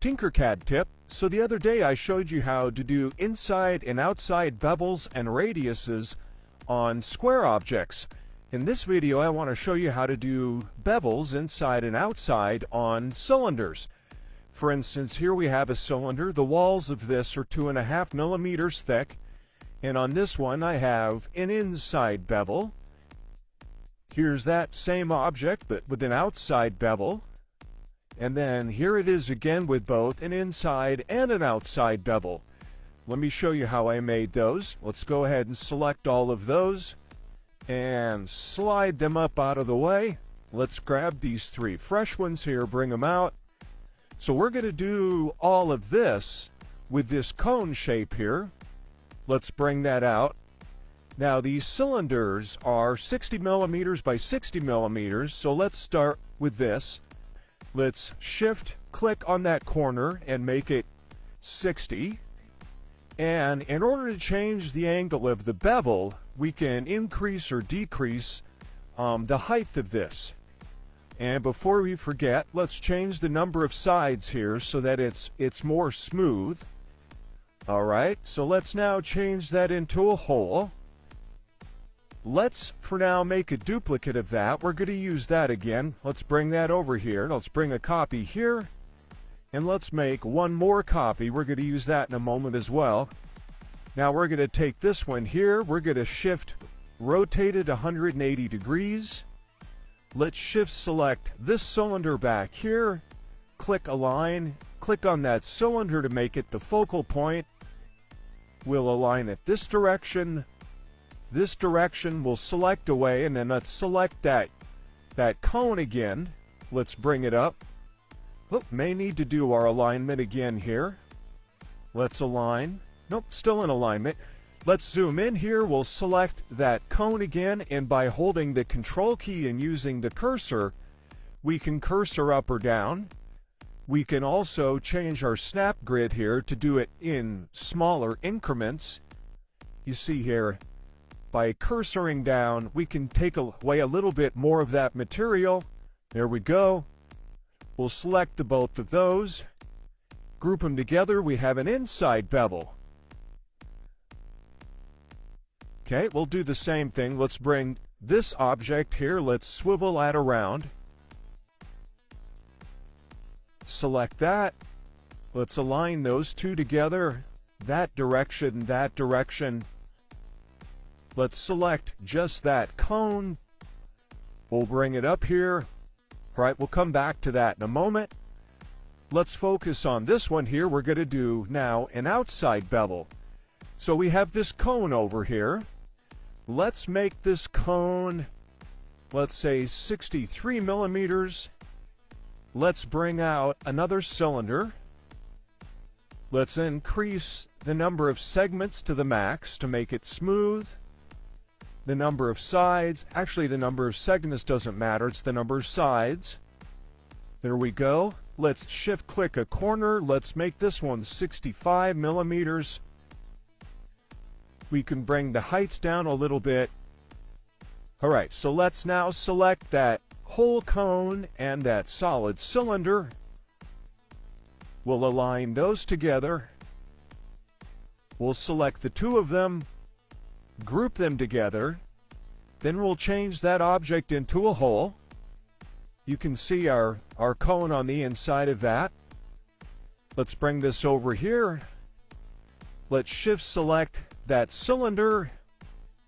TinkerCAD tip. So the other day I showed you how to do inside and outside bevels and radiuses on square objects. In this video I want to show you how to do bevels inside and outside on cylinders. For instance, here we have a cylinder. The walls of this are 2.5 millimeters thick, and on this one I have an inside bevel. Here's that same object but with an outside bevel. And then here it is again with both an inside and an outside bevel. Let me show you how I made those. Let's go ahead and select all of those and slide them up out of the way. Let's grab these three fresh ones here, bring them out. So we're going to do all of this with this cone shape here. Let's bring that out. Now these cylinders are 60 millimeters by 60 millimeters, so let's start with this. Let's shift click on that corner and make it 60. And in order to change the angle of the bevel, we can increase or decrease the height of this. And before we forget, let's change the number of sides here so that it's more smooth. Alright, so let's now change that into a hole. Let's, for now, make a duplicate of that. We're going to use that again. Let's bring that over here. Let's bring a copy here. And let's make one more copy. We're going to use that in a moment as well. Now we're going to take this one here. We're going to shift, rotate it 180 degrees. Let's shift select this cylinder back here. Click align. Click on that cylinder to make it the focal point. We'll align it this direction. This direction, we'll select away, and then let's select that cone again. Let's bring it up. Look, may need to do our alignment again here. Let's align. Nope, still in alignment. Let's zoom in here. We'll select that cone again, and by holding the control key and using the cursor, we can cursor up or down. We can also change our snap grid here to do it in smaller increments. You see here, by cursoring down, we can take away a little bit more of that material. There we go. We'll select the both of those. Group them together. We have an inside bevel. Okay, we'll do the same thing. Let's bring this object here. Let's swivel that around. Select that. Let's align those two together. That direction, that direction. Let's select just that cone. We'll bring it up here. All right, we'll come back to that in a moment. Let's focus on this one here. We're going to do now an outside bevel. So we have this cone over here. Let's make this cone, let's say 63 millimeters. Let's bring out another cylinder. Let's increase the number of segments to the max to make it smooth. The number of sides, actually the number of segments doesn't matter, it's the number of sides. There we go. Let's shift click a corner. Let's make this one 65 millimeters. We can bring the heights down a little bit. Alright, so let's now select that whole cone and that solid cylinder. We'll align those together. We'll select the two of them, group them together, then we'll change that object into a hole. You can see our cone on the inside of that. Let's bring this over here. Let's shift select that cylinder.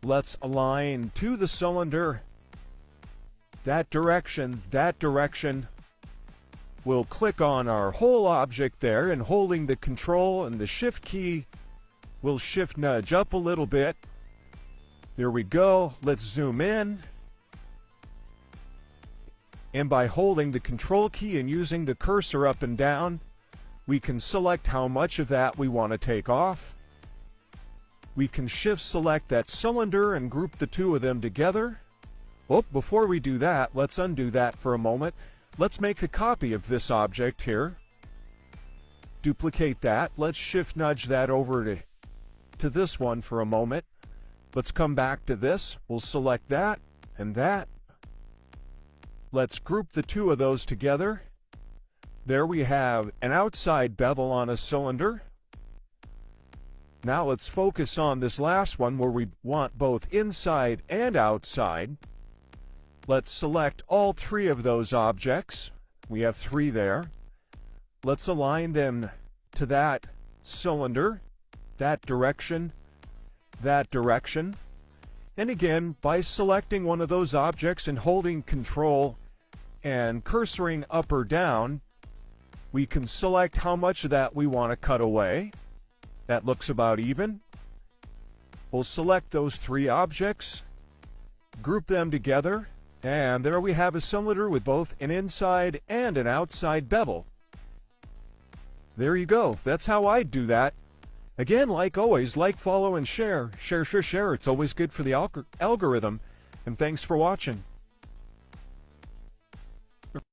Let's align to the cylinder. That direction, that direction. We'll click on our whole object there, and holding the control and the shift key, we'll shift nudge up a little bit. There we go. Let's zoom in. And by holding the control key and using the cursor up and down, we can select how much of that we want to take off. We can shift select that cylinder and group the two of them together. Oh, before we do that, let's undo that for a moment. Let's make a copy of this object here. Duplicate that. Let's shift nudge that over to this one for a moment. Let's come back to this. We'll select that and that. Let's group the two of those together. There we have an outside bevel on a cylinder. Now let's focus on this last one where we want both inside and outside. Let's select all three of those objects. We have three there. Let's align them to that cylinder, that direction. And again, by selecting one of those objects and holding Control and cursoring up or down, we can select how much of that we want to cut away. That looks about even. We'll select those three objects, group them together, and there we have a cylinder with both an inside and an outside bevel. There you go. That's how I do that. Again, like always, like, follow, and share. Share. It's always good for the algorithm. And thanks for watching.